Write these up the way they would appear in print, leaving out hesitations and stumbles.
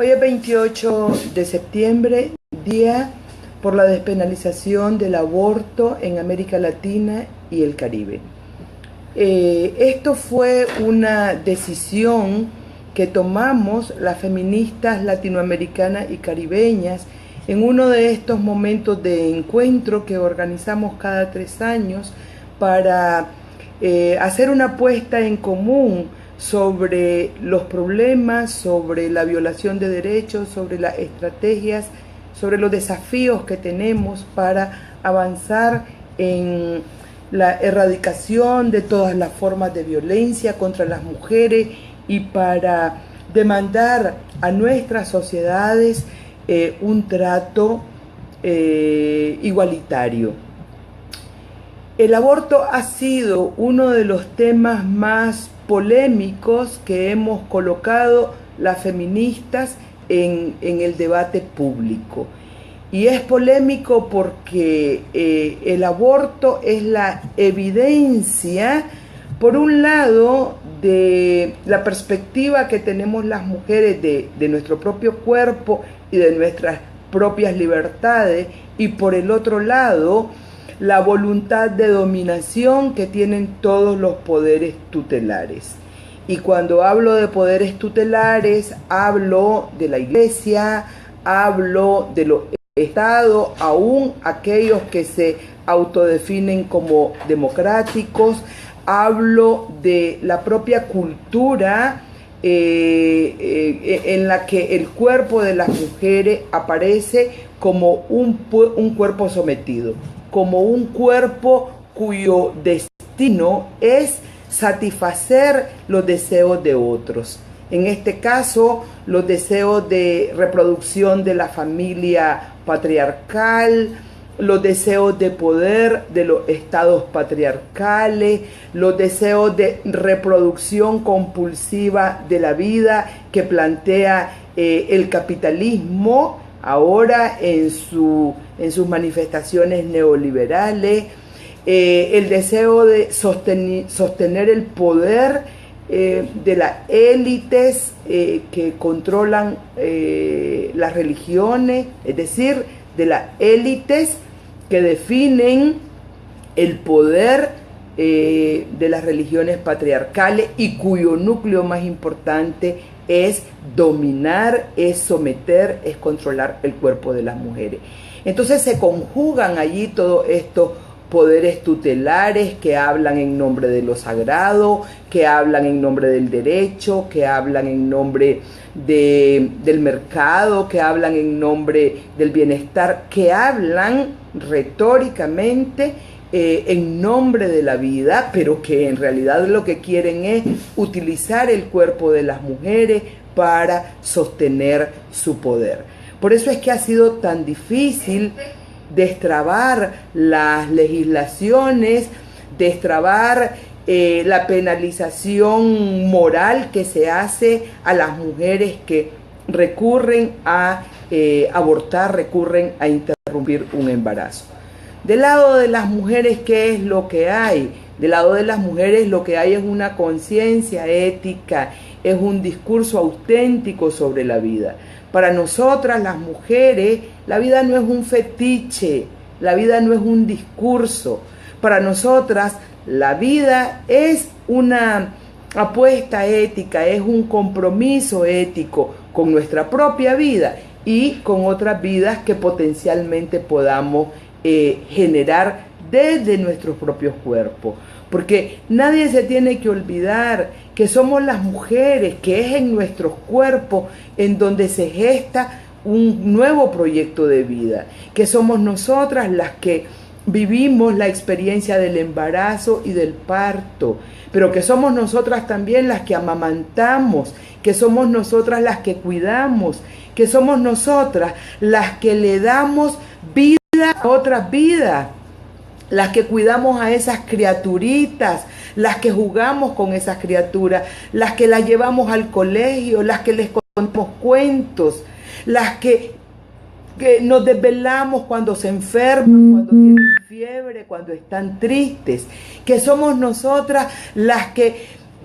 Hoy es 28 de septiembre, día por la despenalización del aborto en América Latina y el Caribe. Esto fue una decisión que tomamos las feministas latinoamericanas y caribeñas en uno de estos momentos de encuentro que organizamos cada 3 años para hacer una puesta en común sobre los problemas, sobre la violación de derechos, sobre las estrategias, sobre los desafíos que tenemos para avanzar en la erradicación de todas las formas de violencia contra las mujeres y para demandar a nuestras sociedades un trato igualitario. El aborto ha sido uno de los temas más polémicos que hemos colocado las feministas en el debate público. Y es polémico porque el aborto es la evidencia, por un lado, de la perspectiva que tenemos las mujeres de nuestro propio cuerpo y de nuestras propias libertades, y por el otro lado, la voluntad de dominación que tienen todos los poderes tutelares. Y cuando hablo de poderes tutelares, hablo de la Iglesia, hablo de los Estados, aún aquellos que se autodefinen como democráticos, hablo de la propia cultura en la que el cuerpo de las mujeres aparece como un cuerpo sometido, como un cuerpo cuyo destino es satisfacer los deseos de otros. En este caso, los deseos de reproducción de la familia patriarcal, los deseos de poder de los estados patriarcales, los deseos de reproducción compulsiva de la vida que plantea el capitalismo ahora en sus manifestaciones neoliberales, el deseo de sostener el poder de las élites que controlan las religiones, es decir, de las élites que definen el poder de las religiones patriarcales y cuyo núcleo más importante es dominar, es someter, es controlar el cuerpo de las mujeres. Entonces se conjugan allí todos estos poderes tutelares que hablan en nombre de lo sagrado, que hablan en nombre del derecho, que hablan en nombre del mercado, que hablan en nombre del bienestar, que hablan retóricamente en nombre de la vida, pero que en realidad lo que quieren es utilizar el cuerpo de las mujeres para sostener su poder. Por eso es que ha sido tan difícil destrabar las legislaciones, destrabar la penalización moral que se hace a las mujeres que recurren a abortar, recurren a interrumpir un embarazo. Del lado de las mujeres, ¿qué es lo que hay? Del lado de las mujeres lo que hay es una conciencia ética, es un discurso auténtico sobre la vida. Para nosotras las mujeres, la vida no es un fetiche, la vida no es un discurso. Para nosotras, la vida es una apuesta ética, es un compromiso ético con nuestra propia vida y con otras vidas que potencialmente podamos generar desde nuestros propios cuerpos. Porque nadie se tiene que olvidar que somos las mujeres, que es en nuestros cuerpos en donde se gesta un nuevo proyecto de vida, que somos nosotras las que vivimos la experiencia del embarazo y del parto, pero que somos nosotras también las que amamantamos, que somos nosotras las que cuidamos, que somos nosotras las que le damos vida a otras vidas, las que cuidamos a esas criaturitas, las que jugamos con esas criaturas, las que las llevamos al colegio, las que les contamos cuentos, las que nos desvelamos cuando se enferman, cuando tienen fiebre, cuando están tristes, que somos nosotras las que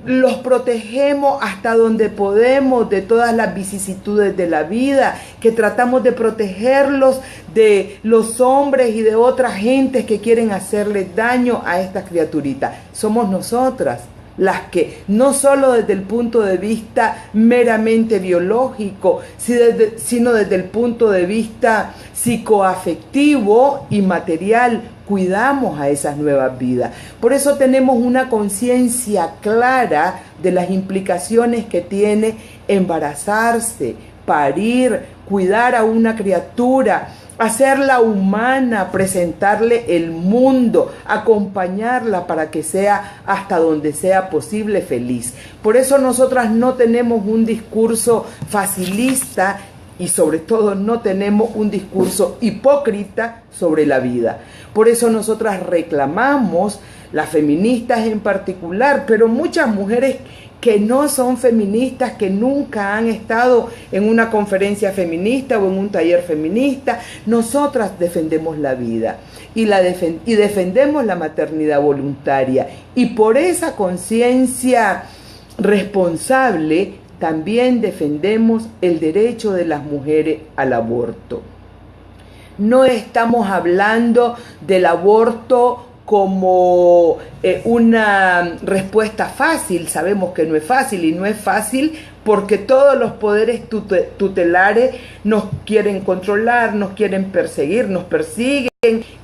los protegemos hasta donde podemos de todas las vicisitudes de la vida, que tratamos de protegerlos de los hombres y de otras gentes que quieren hacerle daño a estas criaturitas. Somos nosotras las que, no solo desde el punto de vista meramente biológico, sino desde el punto de vista psicoafectivo y material, cuidamos a esas nuevas vidas. Por eso tenemos una conciencia clara de las implicaciones que tiene embarazarse, parir, cuidar a una criatura, hacerla humana, presentarle el mundo, acompañarla para que sea hasta donde sea posible feliz. Por eso nosotras no tenemos un discurso facilista y sobre todo no tenemos un discurso hipócrita sobre la vida. Por eso nosotras reclamamos, las feministas en particular, pero muchas mujeres que no son feministas, que nunca han estado en una conferencia feminista o en un taller feminista, nosotras defendemos la vida y defendemos la maternidad voluntaria. Y por esa conciencia responsable también defendemos el derecho de las mujeres al aborto. No estamos hablando del aborto como una respuesta fácil. Sabemos que no es fácil, y no es fácil porque todos los poderes tutelares nos quieren controlar, nos quieren perseguir, nos persiguen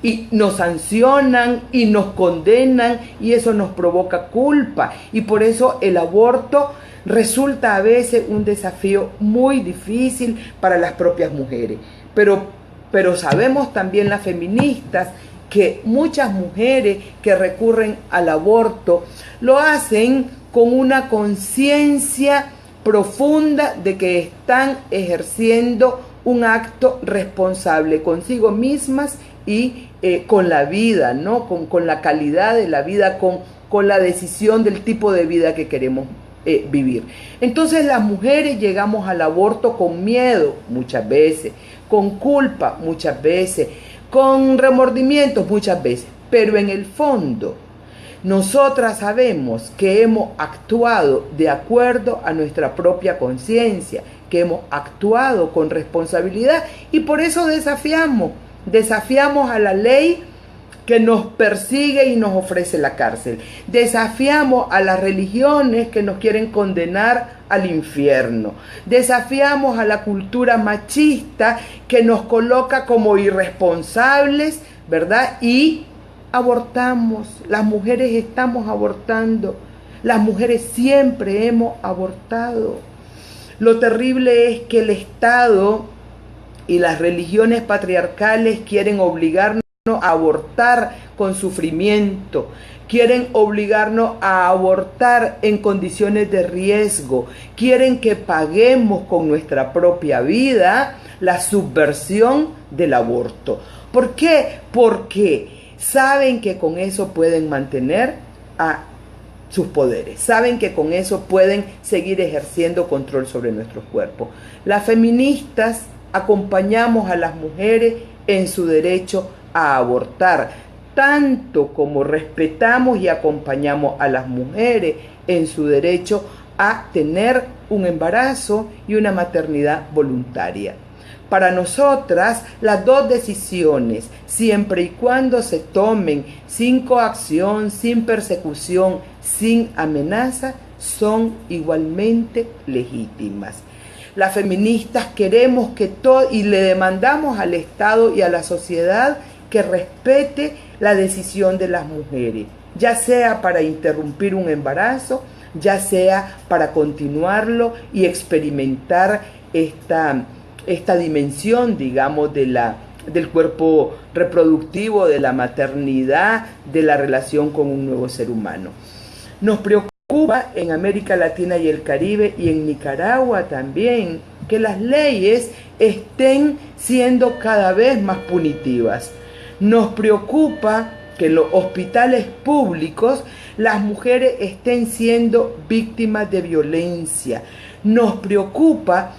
y nos sancionan y nos condenan, y eso nos provoca culpa, y por eso el aborto resulta a veces un desafío muy difícil para las propias mujeres. Pero sabemos también las feministas que muchas mujeres que recurren al aborto lo hacen con una conciencia profunda de que están ejerciendo un acto responsable consigo mismas y con la vida, ¿no? Con la calidad de la vida, con la decisión del tipo de vida que queremos vivir. Entonces las mujeres llegamos al aborto con miedo muchas veces, con culpa muchas veces, con remordimientos muchas veces, pero en el fondo nosotras sabemos que hemos actuado de acuerdo a nuestra propia conciencia, que hemos actuado con responsabilidad, y por eso desafiamos a la ley que nos persigue y nos ofrece la cárcel. Desafiamos a las religiones que nos quieren condenar al infierno. Desafiamos a la cultura machista que nos coloca como irresponsables, ¿verdad? Y abortamos. Las mujeres estamos abortando. Las mujeres siempre hemos abortado. Lo terrible es que el Estado y las religiones patriarcales quieren obligarnos a abortar con sufrimiento, quieren obligarnos a abortar en condiciones de riesgo, quieren que paguemos con nuestra propia vida la subversión del aborto. ¿Por qué? Porque saben que con eso pueden mantener a sus poderes, saben que con eso pueden seguir ejerciendo control sobre nuestros cuerpos. Las feministas acompañamos a las mujeres en su derecho a abortar, tanto como respetamos y acompañamos a las mujeres en su derecho a tener un embarazo y una maternidad voluntaria. Para nosotras, las dos decisiones, siempre y cuando se tomen sin coacción, sin persecución, sin amenaza, son igualmente legítimas. Las feministas queremos que todo, y le demandamos al Estado y a la sociedad que respete la decisión de las mujeres, ya sea para interrumpir un embarazo, ya sea para continuarlo y experimentar esta dimensión, digamos, del cuerpo reproductivo, de la maternidad, de la relación con un nuevo ser humano. Nos preocupa en América Latina y el Caribe y en Nicaragua también que las leyes estén siendo cada vez más punitivas. Nos preocupa que en los hospitales públicos las mujeres estén siendo víctimas de violencia. Nos preocupa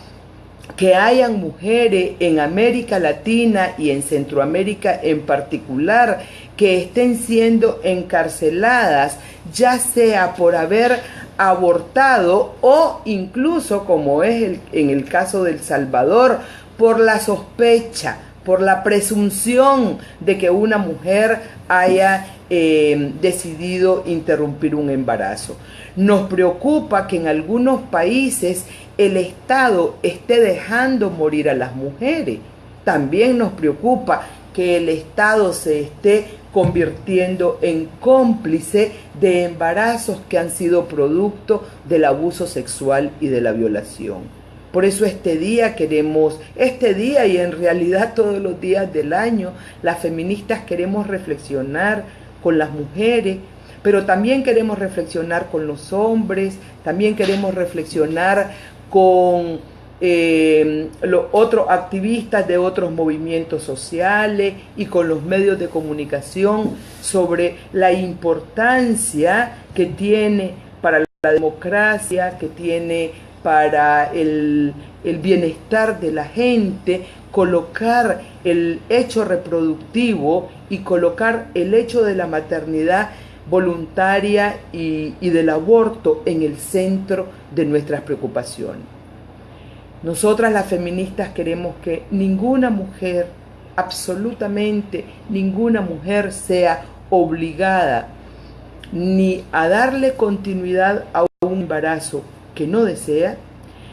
que hayan mujeres en América Latina y en Centroamérica en particular que estén siendo encarceladas, ya sea por haber abortado o incluso, como es en el caso de El Salvador, por la sospecha, por la presunción de que una mujer haya decidido interrumpir un embarazo. Nos preocupa que en algunos países el Estado esté dejando morir a las mujeres. También nos preocupa que el Estado se esté convirtiendo en cómplice de embarazos que han sido producto del abuso sexual y de la violación. Por eso este día y en realidad todos los días del año, las feministas queremos reflexionar con las mujeres, pero también queremos reflexionar con los hombres, también queremos reflexionar con los otros activistas de otros movimientos sociales y con los medios de comunicación sobre la importancia que tiene para la democracia, que tiene para el bienestar de la gente, colocar el hecho reproductivo y colocar el hecho de la maternidad voluntaria y del aborto en el centro de nuestras preocupaciones. Nosotras las feministas queremos que ninguna mujer, absolutamente ninguna mujer, sea obligada ni a darle continuidad a un embarazo que no desea,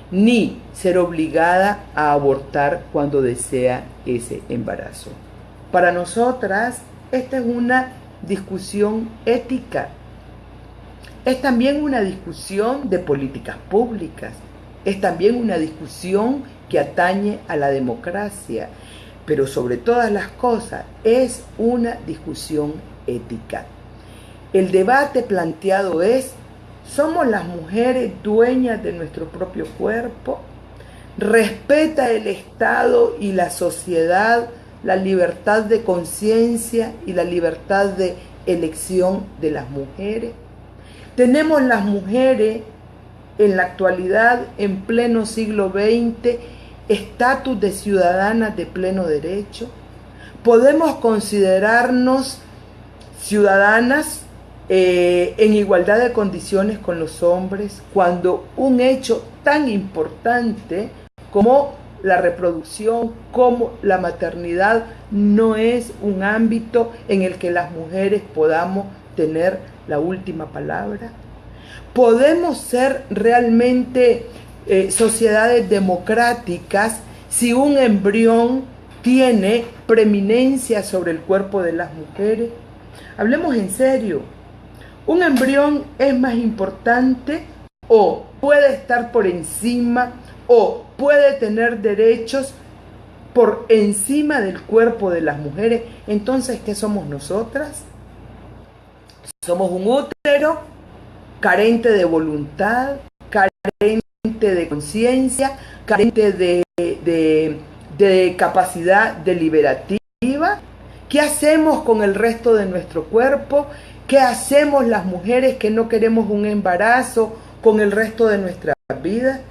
ni ser obligada a abortar cuando desea ese embarazo. Para nosotras, esta es una discusión ética. Es también una discusión de políticas públicas. Es también una discusión que atañe a la democracia. Pero sobre todas las cosas, es una discusión ética. El debate planteado es: ¿somos las mujeres dueñas de nuestro propio cuerpo? ¿Respeta el Estado y la sociedad la libertad de conciencia y la libertad de elección de las mujeres? ¿Tenemos las mujeres en la actualidad, en pleno siglo XX, estatus de ciudadanas de pleno derecho? ¿Podemos considerarnos ciudadanas en igualdad de condiciones con los hombres cuando un hecho tan importante como la reproducción, como la maternidad, no es un ámbito en el que las mujeres podamos tener la última palabra? ¿Podemos ser realmente sociedades democráticas si un embrión tiene preeminencia sobre el cuerpo de las mujeres? Hablemos en serio. ¿Un embrión es más importante o puede estar por encima o puede tener derechos por encima del cuerpo de las mujeres? Entonces, ¿qué somos nosotras? Somos un útero carente de voluntad, carente de conciencia, carente de capacidad deliberativa. ¿Qué hacemos con el resto de nuestro cuerpo? ¿Qué hacemos las mujeres que no queremos un embarazo con el resto de nuestra vida?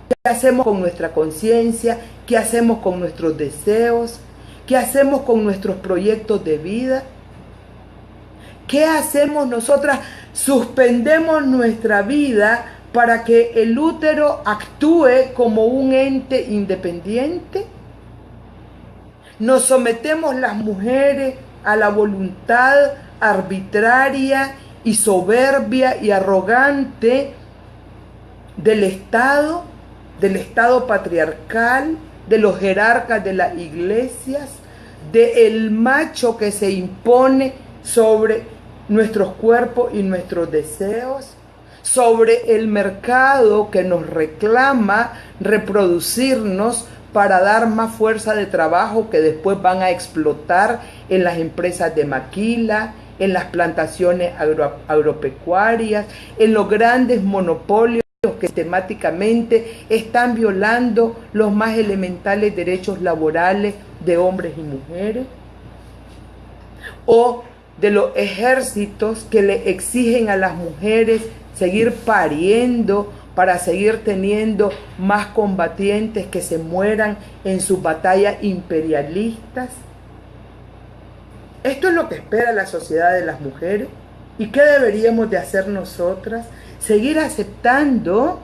¿Qué hacemos con nuestra conciencia? ¿Qué hacemos con nuestros deseos? ¿Qué hacemos con nuestros proyectos de vida? ¿Qué hacemos nosotras? ¿Suspendemos nuestra vida para que el útero actúe como un ente independiente? ¿Nos sometemos las mujeres a la voluntad arbitraria y soberbia y arrogante del Estado patriarcal, de los jerarcas de las iglesias, del macho que se impone sobre nuestros cuerpos y nuestros deseos, sobre el mercado que nos reclama reproducirnos para dar más fuerza de trabajo que después van a explotar en las empresas de maquila, en las plantaciones agropecuarias, en los grandes monopolios que sistemáticamente están violando los más elementales derechos laborales de hombres y mujeres? ¿O de los ejércitos que le exigen a las mujeres seguir pariendo para seguir teniendo más combatientes que se mueran en sus batallas imperialistas? ¿Esto es lo que espera la sociedad de las mujeres? ¿Y qué deberíamos de hacer nosotras? Seguir aceptando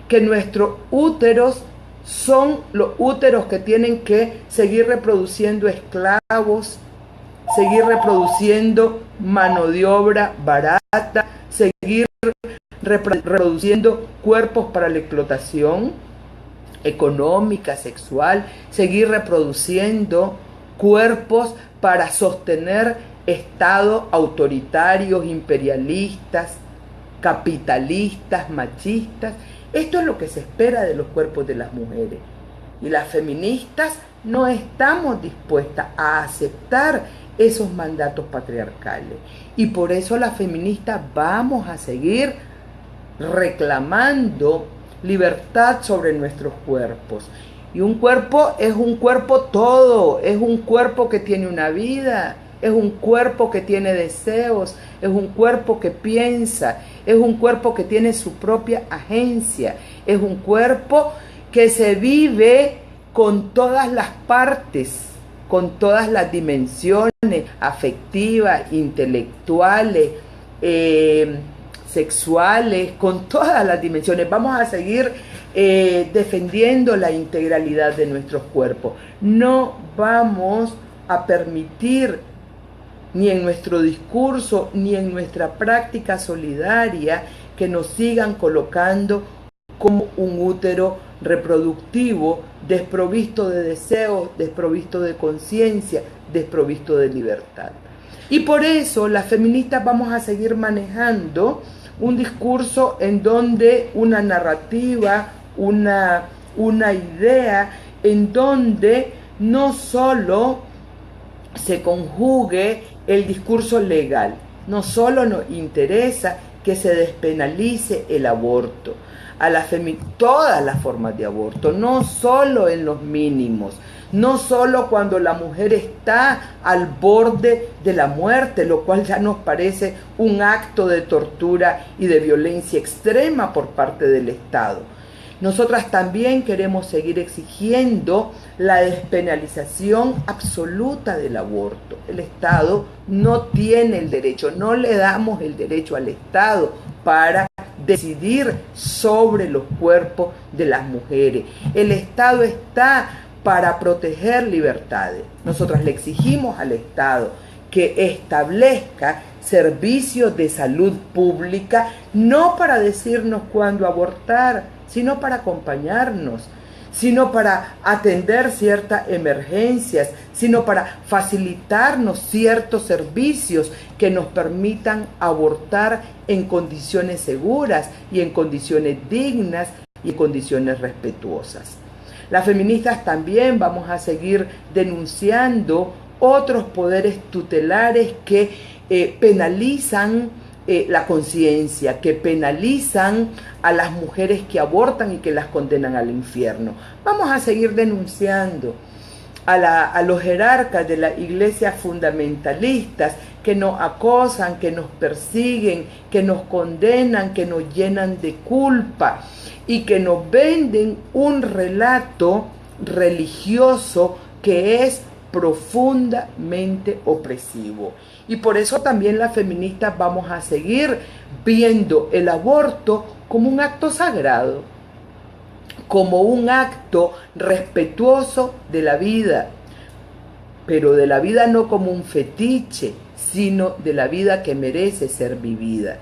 que nuestros úteros son los úteros que tienen que seguir reproduciendo esclavos, seguir reproduciendo mano de obra barata, seguir reproduciendo cuerpos para la explotación económica, sexual, seguir reproduciendo cuerpos para sostener estados autoritarios, imperialistas, capitalistas, machistas. Esto es lo que se espera de los cuerpos de las mujeres. Y las feministas no estamos dispuestas a aceptar esos mandatos patriarcales. Y por eso las feministas vamos a seguir reclamando libertad sobre nuestros cuerpos. Y un cuerpo es un cuerpo todo, es un cuerpo que tiene una vida, es un cuerpo que tiene deseos, es un cuerpo que piensa, es un cuerpo que tiene su propia agencia, es un cuerpo que se vive con todas las partes, con todas las dimensiones afectivas, intelectuales, sexuales, con todas las dimensiones. Vamos a seguir defendiendo la integralidad de nuestros cuerpos. No vamos a permitir ni en nuestro discurso, ni en nuestra práctica solidaria, que nos sigan colocando como un útero reproductivo, desprovisto de deseos, desprovisto de conciencia, desprovisto de libertad. Y por eso las feministas vamos a seguir manejando un discurso en donde una narrativa, una idea, en donde no solo se conjugue el discurso legal, no solo nos interesa que se despenalice el aborto, todas las formas de aborto, no solo en los mínimos, no solo cuando la mujer está al borde de la muerte, lo cual ya nos parece un acto de tortura y de violencia extrema por parte del Estado. Nosotras también queremos seguir exigiendo la despenalización absoluta del aborto. El Estado no tiene el derecho, no le damos el derecho al Estado para decidir sobre los cuerpos de las mujeres. El Estado está para proteger libertades. Nosotras le exigimos al Estado que establezca servicios de salud pública, no para decirnos cuándo abortar, sino para acompañarnos, sino para atender ciertas emergencias, sino para facilitarnos ciertos servicios que nos permitan abortar en condiciones seguras y en condiciones dignas y en condiciones respetuosas. Las feministas también vamos a seguir denunciando otros poderes tutelares que penalizan la conciencia, que penalizan a las mujeres que abortan y que las condenan al infierno. Vamos a seguir denunciando a los jerarcas de la iglesia fundamentalistas que nos acosan, que nos persiguen, que nos condenan, que nos llenan de culpa y que nos venden un relato religioso que es profundamente opresivo. Y por eso también las feministas vamos a seguir viendo el aborto como un acto sagrado, como un acto respetuoso de la vida, pero de la vida no como un fetiche, sino de la vida que merece ser vivida.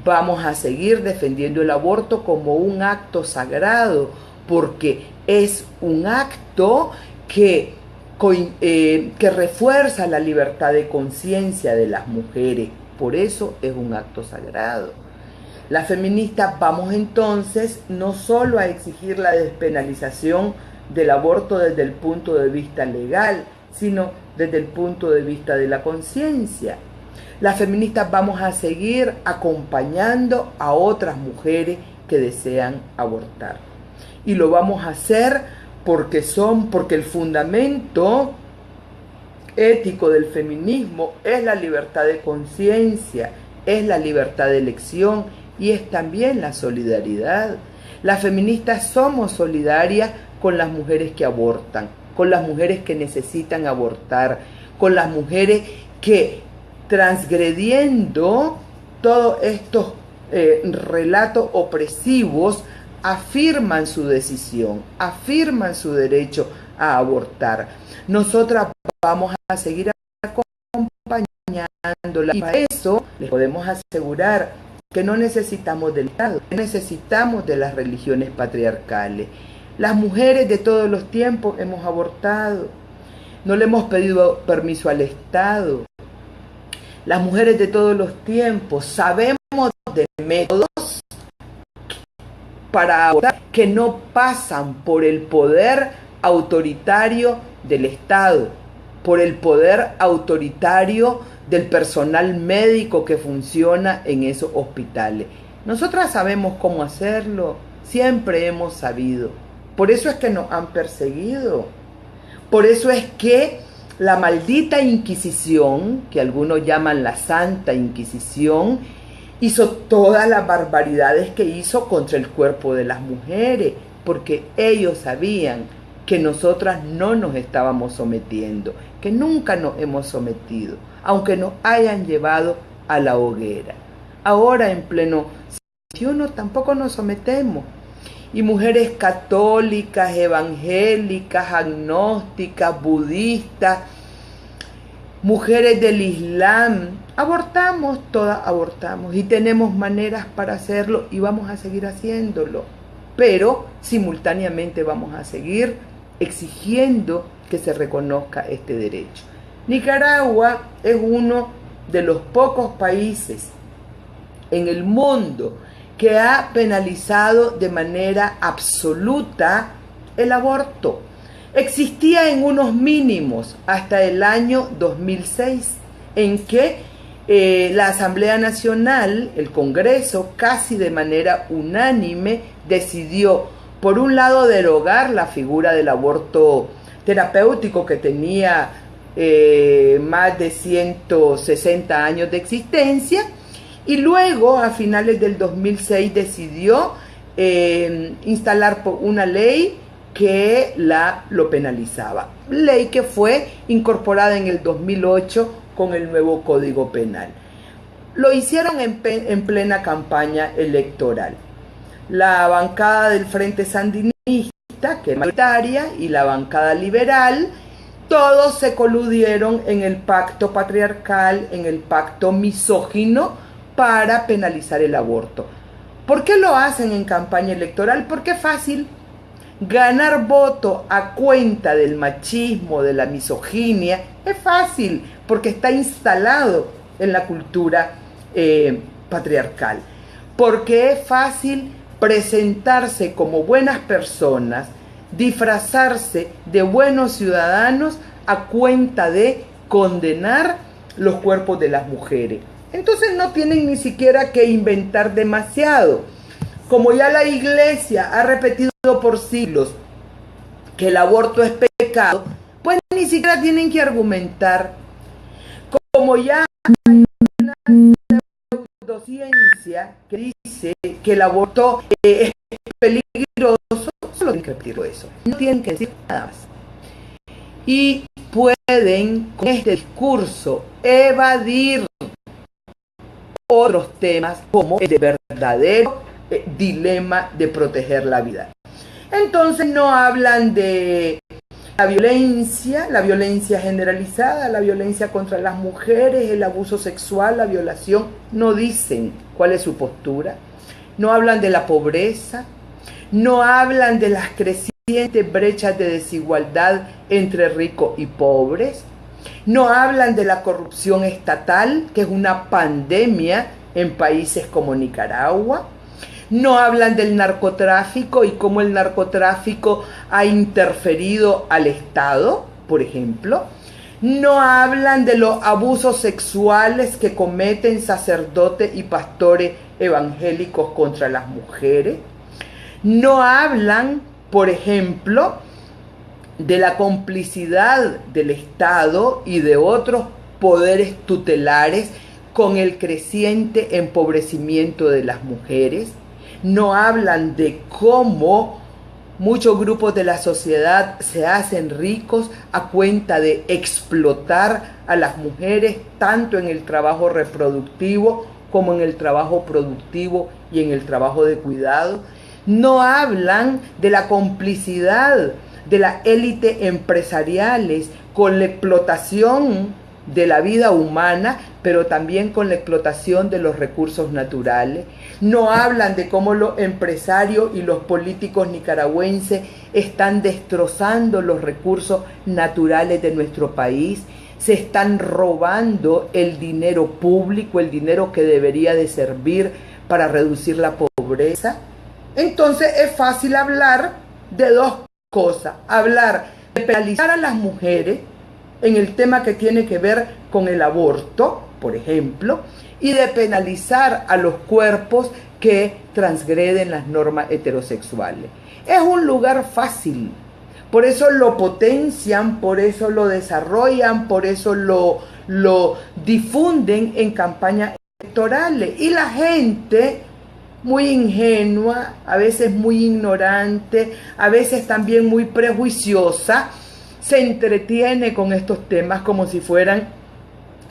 Vamos a seguir defendiendo el aborto como un acto sagrado, porque es un acto que refuerza la libertad de conciencia de las mujeres. Por eso es un acto sagrado. Las feministas vamos entonces no solo a exigir la despenalización del aborto desde el punto de vista legal, sino desde el punto de vista de la conciencia. Las feministas vamos a seguir acompañando a otras mujeres que desean abortar. Y lo vamos a hacer porque el fundamento ético del feminismo es la libertad de conciencia, es la libertad de elección y es también la solidaridad. Las feministas somos solidarias con las mujeres que abortan, con las mujeres que necesitan abortar, con las mujeres que transgrediendo todos estos relatos opresivos afirman su decisión, afirman su derecho a abortar. Nosotras vamos a seguir acompañándola y para eso les podemos asegurar que no necesitamos del Estado, necesitamos de las religiones patriarcales. Las mujeres de todos los tiempos hemos abortado, no le hemos pedido permiso al Estado. Las mujeres de todos los tiempos sabemos de métodos para abortar que no pasan por el poder autoritario del Estado, por el poder autoritario del personal médico que funciona en esos hospitales. Nosotras sabemos cómo hacerlo, siempre hemos sabido. Por eso es que nos han perseguido. Por eso es que la maldita Inquisición, que algunos llaman la Santa Inquisición, hizo todas las barbaridades que hizo contra el cuerpo de las mujeres, porque ellos sabían que nosotras no nos estábamos sometiendo, que nunca nos hemos sometido, aunque nos hayan llevado a la hoguera. Ahora en pleno XXI tampoco nos sometemos. Y mujeres católicas, evangélicas, agnósticas, budistas, mujeres del Islam, abortamos, todas abortamos y tenemos maneras para hacerlo y vamos a seguir haciéndolo, pero simultáneamente vamos a seguir exigiendo que se reconozca este derecho. Nicaragua es uno de los pocos países en el mundo que ha penalizado de manera absoluta el aborto. Existía en unos mínimos hasta el año 2006, en que la Asamblea Nacional, el Congreso, casi de manera unánime, decidió, por un lado, derogar la figura del aborto terapéutico que tenía más de 160 años de existencia, y luego, a finales del 2006, decidió instalar una ley que lo penalizaba. Ley que fue incorporada en el 2008 con el nuevo Código Penal. Lo hicieron en plena campaña electoral. La bancada del Frente Sandinista, que es mayoritaria, y la bancada liberal, todos se coludieron en el pacto patriarcal, en el pacto misógino, para penalizar el aborto. ¿Por qué lo hacen en campaña electoral? Porque es fácil ganar voto a cuenta del machismo, de la misoginia. Es fácil, porque está instalado en la cultura patriarcal. Porque es fácil presentarse como buenas personas, disfrazarse de buenos ciudadanos a cuenta de condenar los cuerpos de las mujeres. Entonces no tienen ni siquiera que inventar demasiado. Como ya la Iglesia ha repetido por siglos que el aborto es pecado, pues ni siquiera tienen que argumentar. Como ya hay una pseudociencia que dice que el aborto es peligroso, solo tienen que repetir eso. No tienen que decir nada más. Y pueden, con este discurso, evadir otros temas como el de verdadero dilema de proteger la vida. Entonces no hablan de la violencia generalizada, la violencia contra las mujeres, el abuso sexual, la violación. No dicen cuál es su postura. No hablan de la pobreza, no hablan de las crecientes brechas de desigualdad entre ricos y pobres. No hablan de la corrupción estatal, que es una pandemia en países como Nicaragua. No hablan del narcotráfico y cómo el narcotráfico ha interferido al Estado, por ejemplo. No hablan de los abusos sexuales que cometen sacerdotes y pastores evangélicos contra las mujeres. No hablan, por ejemplo, de la complicidad del Estado y de otros poderes tutelares con el creciente empobrecimiento de las mujeres. No hablan de cómo muchos grupos de la sociedad se hacen ricos a cuenta de explotar a las mujeres tanto en el trabajo reproductivo como en el trabajo productivo y en el trabajo de cuidado. No hablan de la complicidad de las élites empresariales con la explotación de la vida humana, pero también con la explotación de los recursos naturales. No hablan de cómo los empresarios y los políticos nicaragüenses están destrozando los recursos naturales de nuestro país. Se están robando el dinero público, el dinero que debería de servir para reducir la pobreza. Entonces es fácil hablar de dos cosas. Hablar de penalizar a las mujeres en el tema que tiene que ver con el aborto, por ejemplo, y de penalizar a los cuerpos que transgreden las normas heterosexuales. Es un lugar fácil, por eso lo potencian, por eso lo desarrollan, por eso lo difunden en campañas electorales. Y la gente, muy ingenua, a veces muy ignorante, a veces también muy prejuiciosa, se entretiene con estos temas como si fueran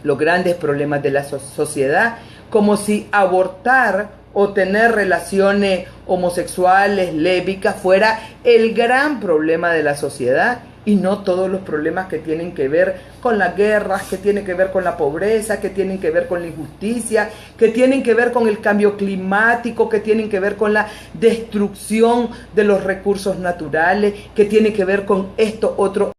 los grandes problemas de la sociedad, como si abortar o tener relaciones homosexuales, lésbicas, fuera el gran problema de la sociedad, y no todos los problemas que tienen que ver con las guerras, que tienen que ver con la pobreza, que tienen que ver con la injusticia, que tienen que ver con el cambio climático, que tienen que ver con la destrucción de los recursos naturales, que tienen que ver con estos otros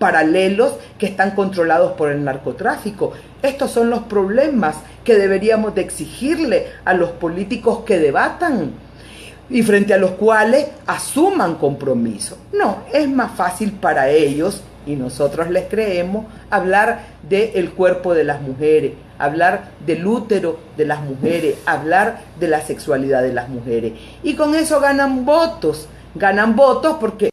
paralelos que están controlados por el narcotráfico. Estos son los problemas que deberíamos de exigirle a los políticos que debatan y frente a los cuales asuman compromiso. No, es más fácil para ellos, y nosotros les creemos, hablar del cuerpo de las mujeres, hablar del útero de las mujeres, hablar de la sexualidad de las mujeres. Y con eso ganan votos porque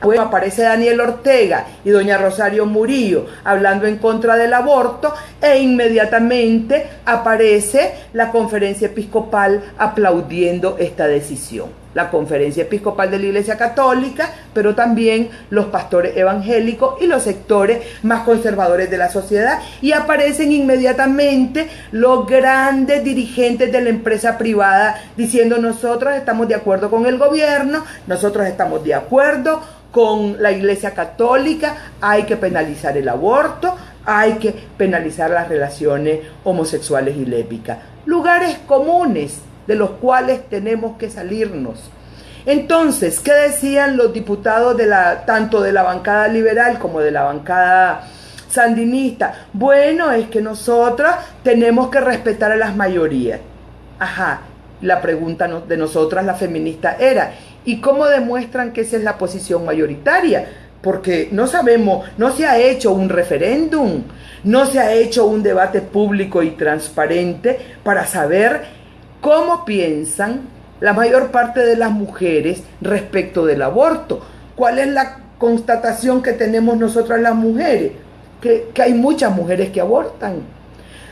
luego aparece Daniel Ortega y doña Rosario Murillo hablando en contra del aborto, e inmediatamente aparece la conferencia episcopal aplaudiendo esta decisión. La conferencia episcopal de la Iglesia Católica, pero también los pastores evangélicos y los sectores más conservadores de la sociedad, y aparecen inmediatamente los grandes dirigentes de la empresa privada diciendo: nosotros estamos de acuerdo con el gobierno, nosotros estamos de acuerdo con la Iglesia Católica, hay que penalizar el aborto, hay que penalizar las relaciones homosexuales y lésbicas. Lugares comunes de los cuales tenemos que salirnos. Entonces, ¿qué decían los diputados tanto de la bancada liberal como de la bancada sandinista? Bueno, es que nosotros tenemos que respetar a las mayorías. Ajá, la pregunta de nosotras, las feministas, era: ¿y cómo demuestran que esa es la posición mayoritaria? Porque no sabemos, no se ha hecho un referéndum, no se ha hecho un debate público y transparente para saber cómo piensan la mayor parte de las mujeres respecto del aborto. ¿Cuál es la constatación que tenemos nosotras las mujeres? Que hay muchas mujeres que abortan,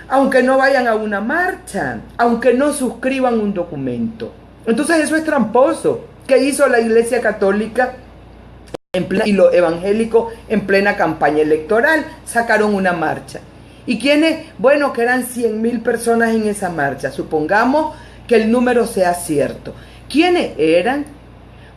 aunque no vayan a una marcha, aunque no suscriban un documento. Entonces eso es tramposo. ¿Qué hizo la Iglesia Católica y los evangélicos en plena campaña electoral? Sacaron una marcha. ¿Y quiénes? Bueno, que eran 100,000 personas en esa marcha. Supongamos que el número sea cierto. ¿Quiénes eran?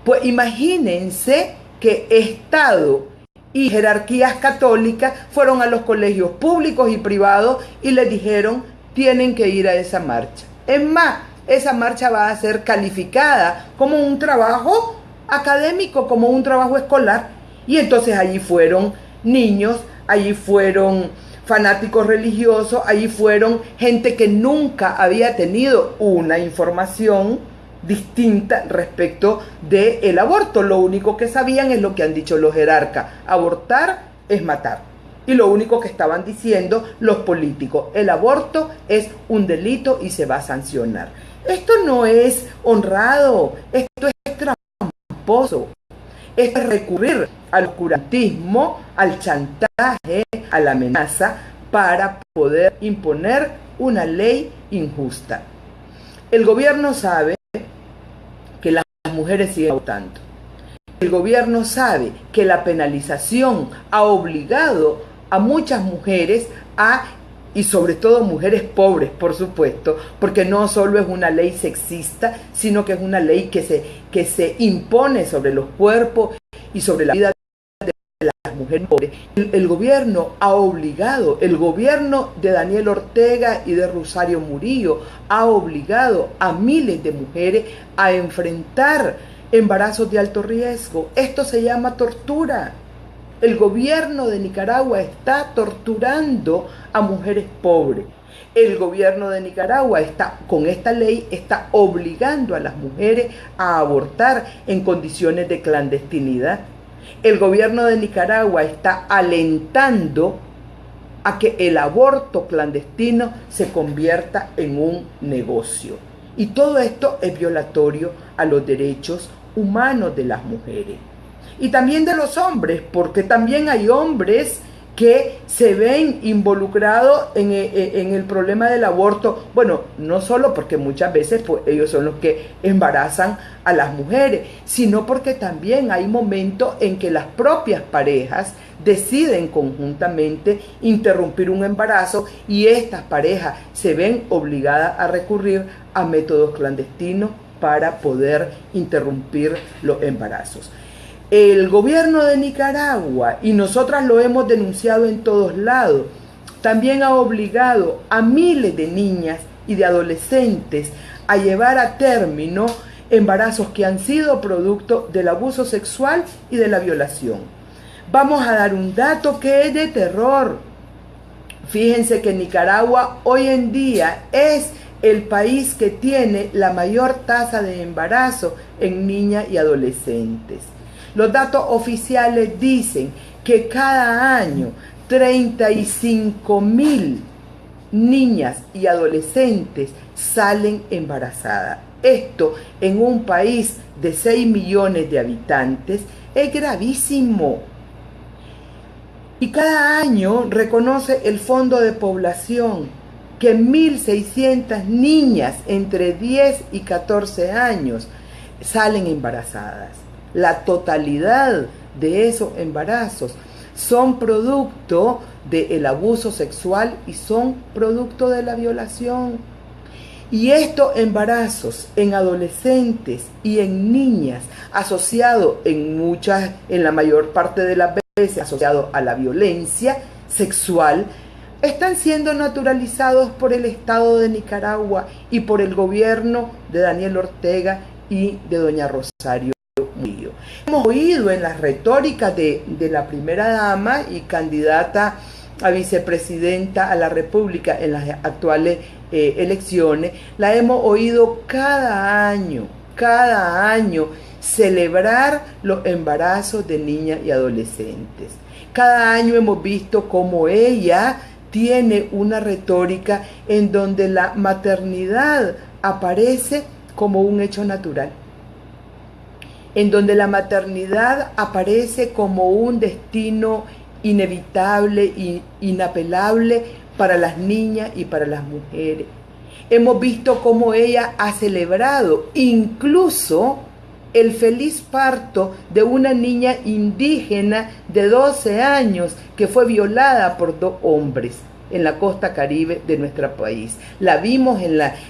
Pues imagínense que Estado y jerarquías católicas fueron a los colegios públicos y privados y les dijeron: tienen que ir a esa marcha. Es más, esa marcha va a ser calificada como un trabajo académico, como un trabajo escolar. Y entonces allí fueron niños, allí fueron fanáticos religiosos, allí fueron gente que nunca había tenido una información distinta respecto del aborto. Lo único que sabían es lo que han dicho los jerarcas: abortar es matar. Y lo único que estaban diciendo los políticos: el aborto es un delito y se va a sancionar. Esto no es honrado, esto es tramposo. Esto es recurrir al oscurantismo, al chantaje, a la amenaza para poder imponer una ley injusta. El gobierno sabe que las mujeres siguen votando. El gobierno sabe que la penalización ha obligado a muchas mujeres a y sobre todo mujeres pobres, por supuesto, porque no solo es una ley sexista, sino que es una ley que se impone sobre los cuerpos y sobre la vida de las mujeres pobres. El gobierno ha obligado, el gobierno de Daniel Ortega y de Rosario Murillo ha obligado a miles de mujeres a enfrentar embarazos de alto riesgo. Esto se llama tortura. El gobierno de Nicaragua está torturando a mujeres pobres. El gobierno de Nicaragua con esta ley está obligando a las mujeres a abortar en condiciones de clandestinidad. El gobierno de Nicaragua está alentando a que el aborto clandestino se convierta en un negocio. Y todo esto es violatorio a los derechos humanos de las mujeres. Y también de los hombres, porque también hay hombres que se ven involucrados en el problema del aborto. Bueno, no solo porque muchas veces pues, ellos son los que embarazan a las mujeres, sino porque también hay momentos en que las propias parejas deciden conjuntamente interrumpir un embarazo y estas parejas se ven obligadas a recurrir a métodos clandestinos para poder interrumpir los embarazos. El gobierno de Nicaragua, y nosotras lo hemos denunciado en todos lados, también ha obligado a miles de niñas y de adolescentes a llevar a término embarazos que han sido producto del abuso sexual y de la violación. Vamos a dar un dato que es de terror. Fíjense que Nicaragua hoy en día es el país que tiene la mayor tasa de embarazo en niñas y adolescentes. Los datos oficiales dicen que cada año 35,000 niñas y adolescentes salen embarazadas. Esto en un país de 6 millones de habitantes es gravísimo. Y cada año reconoce el Fondo de Población que 1.600 niñas entre 10 y 14 años salen embarazadas. La totalidad de esos embarazos son producto del abuso sexual y son producto de la violación. Y estos embarazos en adolescentes y en niñas, asociados en la mayor parte de las veces, asociados a la violencia sexual, están siendo naturalizados por el Estado de Nicaragua y por el gobierno de Daniel Ortega y de doña Rosario Murillo. Hemos oído en las retóricas de la primera dama y candidata a vicepresidenta a la República en las actuales elecciones, la hemos oído cada año celebrar los embarazos de niñas y adolescentes. Cada año hemos visto cómo ella tiene una retórica en donde la maternidad aparece como un hecho natural, en donde la maternidad aparece como un destino inevitable e inapelable para las niñas y para las mujeres. Hemos visto cómo ella ha celebrado incluso el feliz parto de una niña indígena de 12 años que fue violada por 2 hombres en la costa caribe de nuestro país. La vimos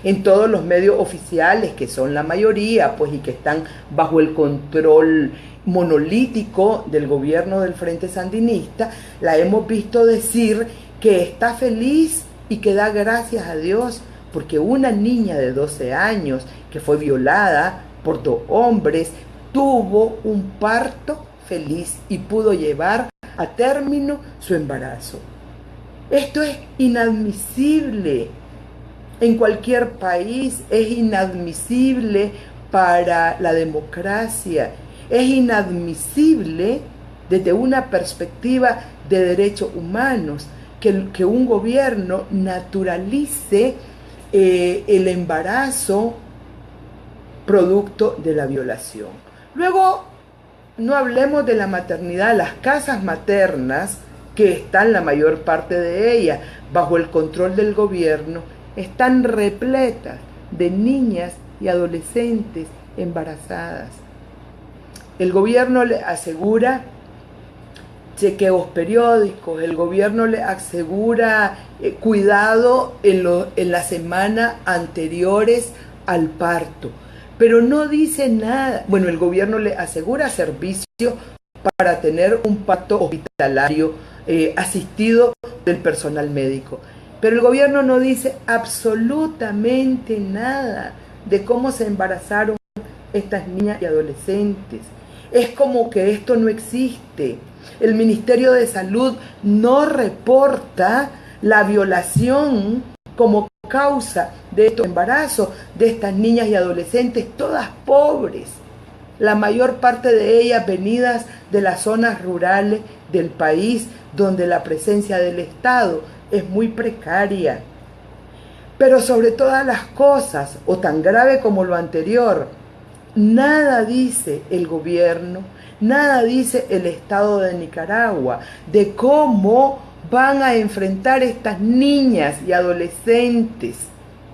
en todos los medios oficiales, que son la mayoría, pues, y que están bajo el control monolítico del gobierno del Frente Sandinista. La hemos visto decir que está feliz y que da gracias a Dios porque una niña de 12 años que fue violada por 2 hombres tuvo un parto feliz y pudo llevar a término su embarazo. Esto es inadmisible en cualquier país, es inadmisible para la democracia, es inadmisible desde una perspectiva de derechos humanos que un gobierno naturalice el embarazo producto de la violación. Luego, no hablemos de la maternidad, las casas maternas, que están la mayor parte de ellas bajo el control del gobierno, están repletas de niñas y adolescentes embarazadas. El gobierno le asegura chequeos periódicos, el gobierno le asegura cuidado en las semanas anteriores al parto, pero no dice nada. Bueno, el gobierno le asegura servicio para tener un parto hospitalario asistido del personal médico, pero el gobierno no dice absolutamente nada de cómo se embarazaron estas niñas y adolescentes. Es como que esto no existe. El Ministerio de Salud no reporta la violación como causa de estos embarazos de estas niñas y adolescentes, todas pobres, la mayor parte de ellas venidas de las zonas rurales del país, donde la presencia del Estado es muy precaria. Pero sobre todas las cosas, o tan grave como lo anterior, nada dice el gobierno, nada dice el Estado de Nicaragua de cómo van a enfrentar estas niñas y adolescentes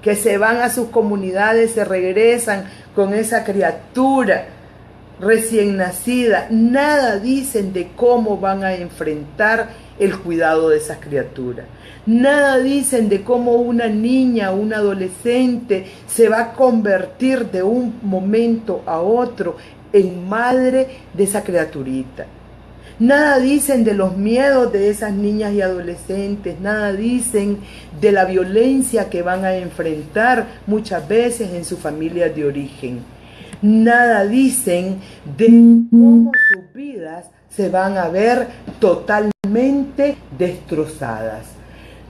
que se van a sus comunidades, se regresan con esa criatura recién nacida. Nada dicen de cómo van a enfrentar el cuidado de esas criaturas. Nada dicen de cómo una niña o un adolescente se va a convertir de un momento a otro en madre de esa criaturita. Nada dicen de los miedos de esas niñas y adolescentes, nada dicen de la violencia que van a enfrentar muchas veces en su familia de origen. Nada dicen de cómo sus vidas se van a ver totalmente destrozadas.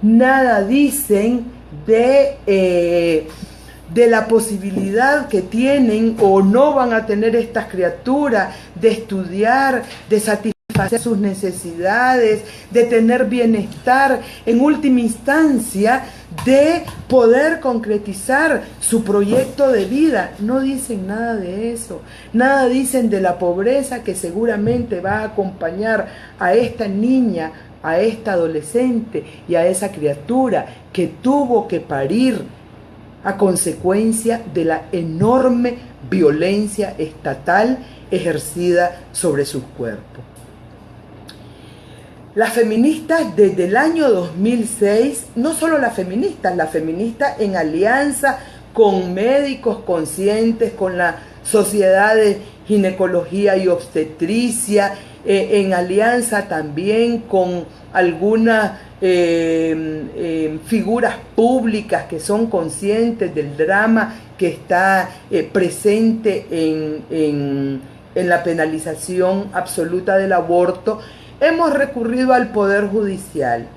Nada dicen de la posibilidad que tienen o no van a tener estas criaturas de estudiar, de satisfacer sus necesidades, de tener bienestar, en última instancia, de poder concretizar su proyecto de vida. No dicen nada de eso, nada dicen de la pobreza que seguramente va a acompañar a esta niña, a esta adolescente y a esa criatura que tuvo que parir a consecuencia de la enorme violencia estatal ejercida sobre sus cuerpos. Las feministas desde el año 2006, no solo las feministas en alianza con médicos conscientes, con la Sociedad de Ginecología y Obstetricia, en alianza también con algunas figuras públicas que son conscientes del drama que está presente en la penalización absoluta del aborto. Hemos recurrido al Poder Judicial,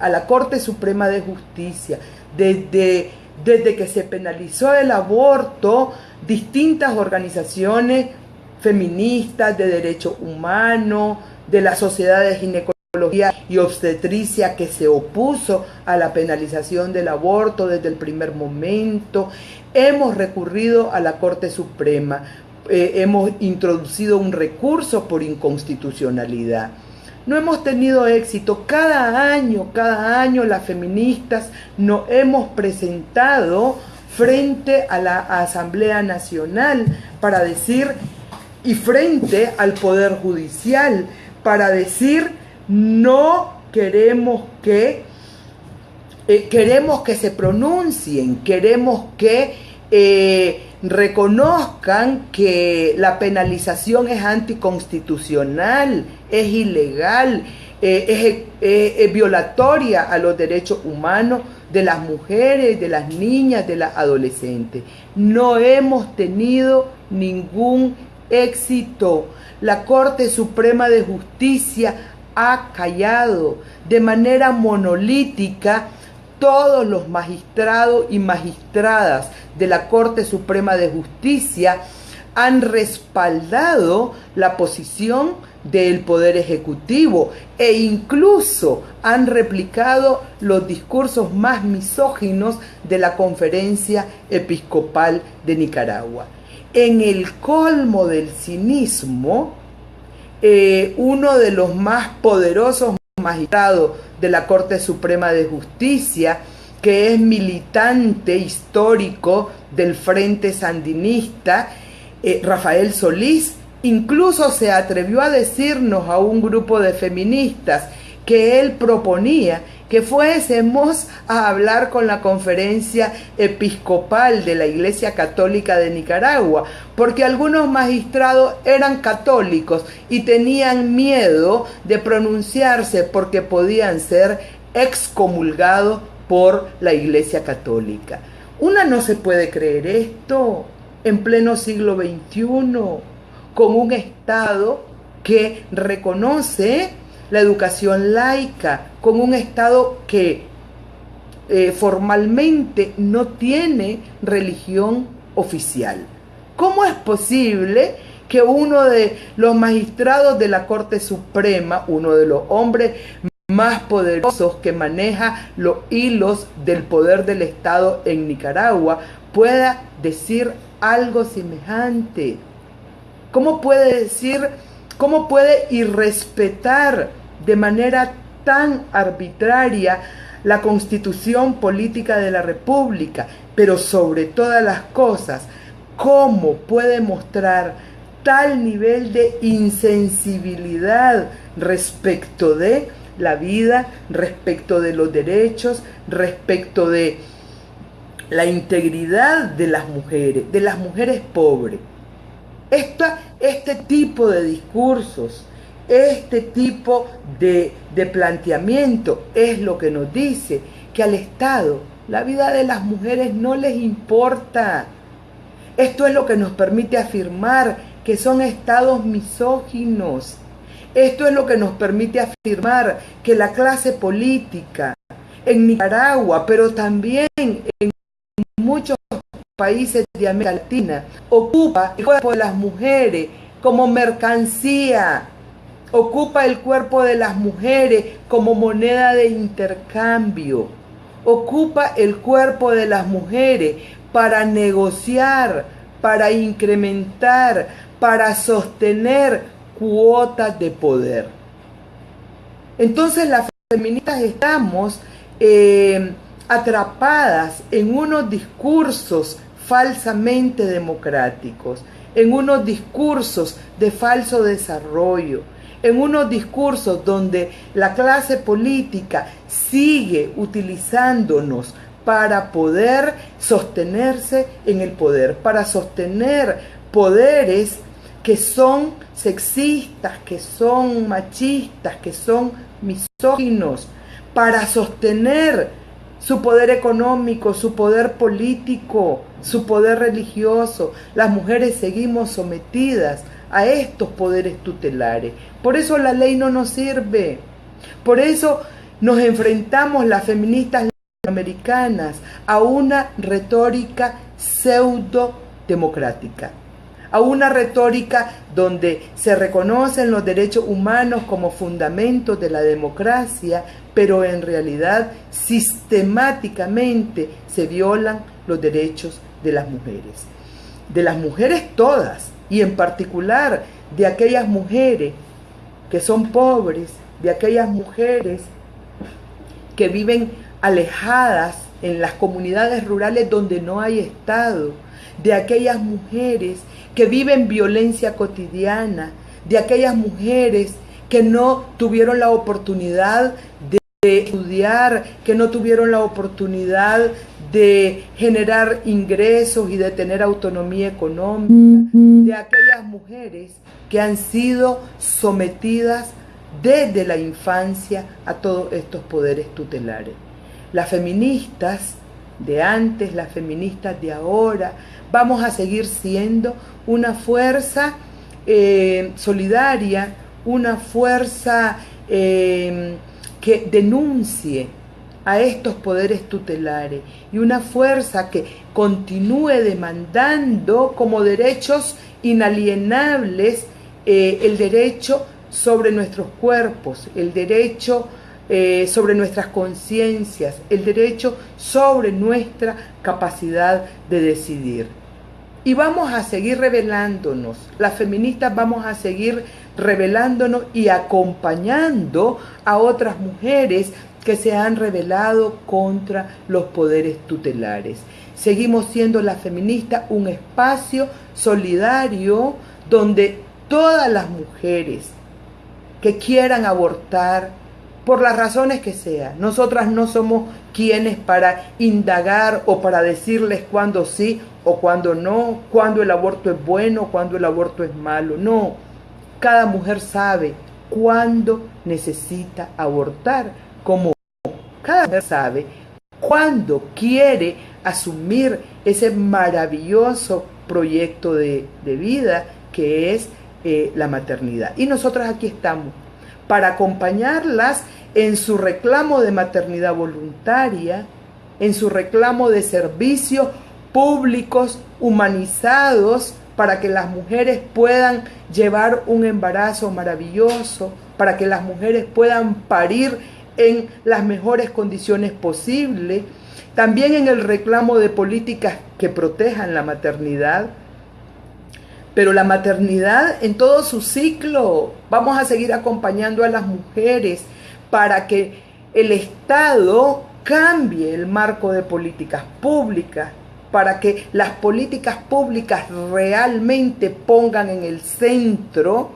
a la Corte Suprema de Justicia, desde que se penalizó el aborto, distintas organizaciones feministas de derechos humanos, de la Sociedad de Ginecología y Obstetricia que se opuso a la penalización del aborto desde el primer momento. Hemos recurrido a la Corte Suprema. Hemos introducido un recurso por inconstitucionalidad. No hemos tenido éxito. Cada año las feministas nos hemos presentado frente a la Asamblea Nacional para decir, y frente al Poder Judicial, para decir, no queremos que se pronuncien, queremos que reconozcan que la penalización es anticonstitucional, es ilegal, es violatoria a los derechos humanos de las mujeres, de las niñas, de las adolescentes. No hemos tenido ningún éxito. La Corte Suprema de Justicia ha callado de manera monolítica. Todos los magistrados y magistradas de la Corte Suprema de Justicia han respaldado la posición del Poder Ejecutivo e incluso han replicado los discursos más misóginos de la Conferencia Episcopal de Nicaragua. En el colmo del cinismo, uno de los más poderosos magistrados de la Corte Suprema de Justicia, que es militante histórico del Frente Sandinista, Rafael Solís, Incluso se atrevió a decirnos a un grupo de feministas que él proponía que fuésemos a hablar con la Conferencia Episcopal de la Iglesia Católica de Nicaragua, porque algunos magistrados eran católicos y tenían miedo de pronunciarse porque podían ser excomulgados por la Iglesia Católica. Una no se puede creer esto en pleno siglo XXI, con un Estado que reconoce la educación laica, con un Estado que formalmente no tiene religión oficial. ¿Cómo es posible que uno de los magistrados de la Corte Suprema, uno de los hombres más poderosos que maneja los hilos del poder del Estado en Nicaragua, pueda decir algo semejante? ¿Cómo puede decir, cómo puede irrespetar de manera tan arbitraria la Constitución Política de la República? Pero sobre todas las cosas, ¿cómo puede mostrar tal nivel de insensibilidad respecto de la vida, respecto de los derechos, respecto de la integridad de las mujeres pobres? Este tipo de discursos, este tipo de planteamiento es lo que nos dice que al Estado la vida de las mujeres no les importa. Esto es lo que nos permite afirmar que son estados misóginos. Esto es lo que nos permite afirmar que la clase política en Nicaragua, pero también en muchos países de América Latina, ocupa el cuerpo de las mujeres como mercancía, ocupa el cuerpo de las mujeres como moneda de intercambio, ocupa el cuerpo de las mujeres para negociar, para incrementar, para sostener cuotas de poder. Entonces las feministas estamos atrapadas en unos discursos falsamente democráticos, en unos discursos de falso desarrollo, en unos discursos donde la clase política sigue utilizándonos para poder sostenerse en el poder, para sostener poderes que son sexistas, que son machistas, que son misóginos, para sostener su poder económico, su poder político, su poder religioso. Las mujeres seguimos sometidas a estos poderes tutelares. Por eso la ley no nos sirve. Por eso nos enfrentamos las feministas latinoamericanas a una retórica pseudo-democrática, a una retórica donde se reconocen los derechos humanos como fundamentos de la democracia, pero en realidad sistemáticamente se violan los derechos de las mujeres todas, y en particular de aquellas mujeres que son pobres, de aquellas mujeres que viven alejadas en las comunidades rurales donde no hay Estado, de aquellas mujeres que viven violencia cotidiana, de aquellas mujeres que no tuvieron la oportunidad de estudiar, que no tuvieron la oportunidad de generar ingresos y de tener autonomía económica, de aquellas mujeres que han sido sometidas desde la infancia a todos estos poderes tutelares. Las feministas de antes, las feministas de ahora, vamos a seguir siendo una fuerza solidaria, una fuerza que denuncie a estos poderes tutelares y una fuerza que continúe demandando como derechos inalienables el derecho sobre nuestros cuerpos, el derecho sobre nuestras conciencias, el derecho sobre nuestra capacidad de decidir. Y vamos a seguir rebelándonos, las feministas vamos a seguir rebelándonos y acompañando a otras mujeres que se han rebelado contra los poderes tutelares. Seguimos siendo las feministas un espacio solidario donde todas las mujeres que quieran abortar, por las razones que sean. Nosotras no somos quienes para indagar o para decirles cuándo sí o cuándo no, cuándo el aborto es bueno, cuándo el aborto es malo. No, cada mujer sabe cuándo necesita abortar, como cada mujer sabe cuándo quiere asumir ese maravilloso proyecto de vida que es la maternidad. Y nosotras aquí estamos para acompañarlas en su reclamo de maternidad voluntaria, en su reclamo de servicios públicos humanizados para que las mujeres puedan llevar un embarazo maravilloso, para que las mujeres puedan parir en las mejores condiciones posibles, también en el reclamo de políticas que protejan la maternidad. Pero la maternidad en todo su ciclo, vamos a seguir acompañando a las mujeres para que el Estado cambie el marco de políticas públicas, para que las políticas públicas realmente pongan en el centro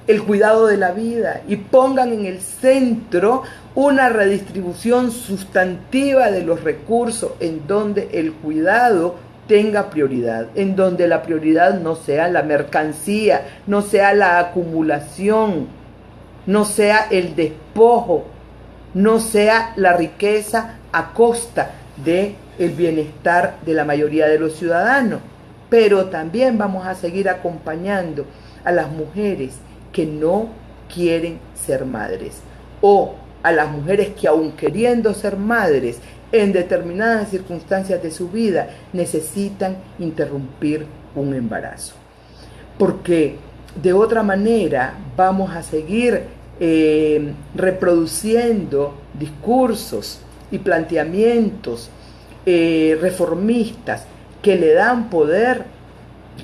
el cuidado de la vida y pongan en el centro una redistribución sustantiva de los recursos en donde el cuidado tenga prioridad, en donde la prioridad no sea la mercancía, no sea la acumulación, no sea el despojo, no sea la riqueza a costa del bienestar de la mayoría de los ciudadanos. Pero también vamos a seguir acompañando a las mujeres que no quieren ser madres, o a las mujeres que aun queriendo ser madres, en determinadas circunstancias de su vida necesitan interrumpir un embarazo. Porque de otra manera vamos a seguir reproduciendo discursos y planteamientos reformistas que le dan poder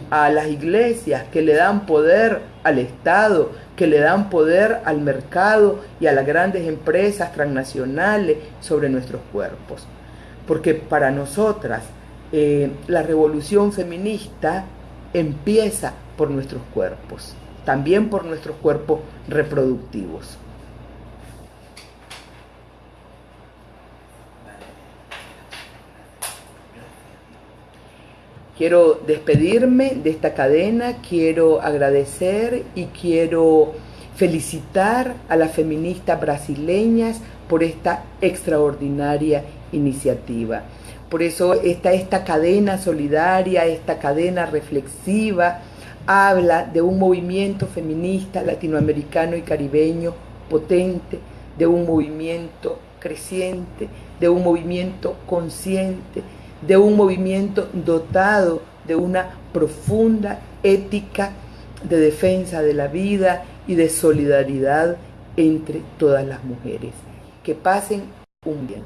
a las iglesias, que le dan poder al Estado, que le dan poder al mercado y a las grandes empresas transnacionales sobre nuestros cuerpos. Porque para nosotras la revolución feminista empieza por nuestros cuerpos, también por nuestros cuerpos reproductivos. Quiero despedirme de esta cadena, quiero agradecer y quiero felicitar a las feministas brasileñas por esta extraordinaria iniciativa. Por eso esta cadena solidaria, esta cadena reflexiva, habla de un movimiento feminista latinoamericano y caribeño potente, de un movimiento creciente, de un movimiento consciente, de un movimiento dotado de una profunda ética de defensa de la vida y de solidaridad entre todas las mujeres. Que pasen un bien.